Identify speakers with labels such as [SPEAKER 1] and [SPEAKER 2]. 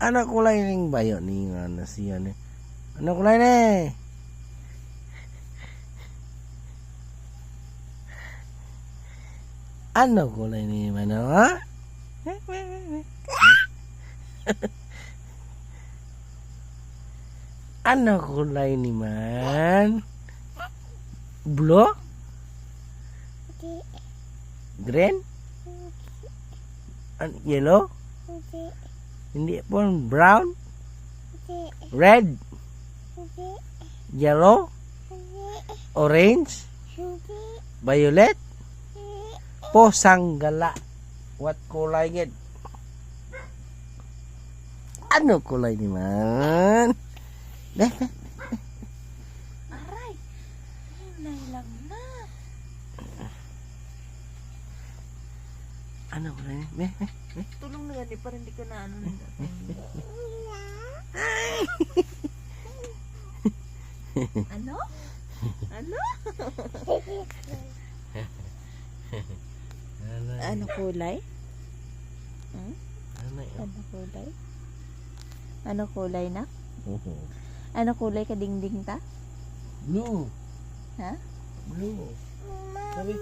[SPEAKER 1] Ano kulay ning bayo ni nga na siya ni? Ano kulay ni? Ano kulay ni Mano, ha? Ano kulay ni Man? Blue? Green? Yellow? Hindi po. Brown? Red? Yellow? Orange? Violet? Po sanggala. What kulay gid? Ano kulay ni Man?
[SPEAKER 2] Aray. Nailag na.
[SPEAKER 1] Ano kulay ni?
[SPEAKER 2] Tulong na gani para hindi ka na ano nang Ano? Ano? Ano kulay? Hmm? Ano kulay? Ano kulay na? Ano kulay ka dingding ta?
[SPEAKER 1] Blue.
[SPEAKER 2] Ha?
[SPEAKER 1] Blue. Sabi,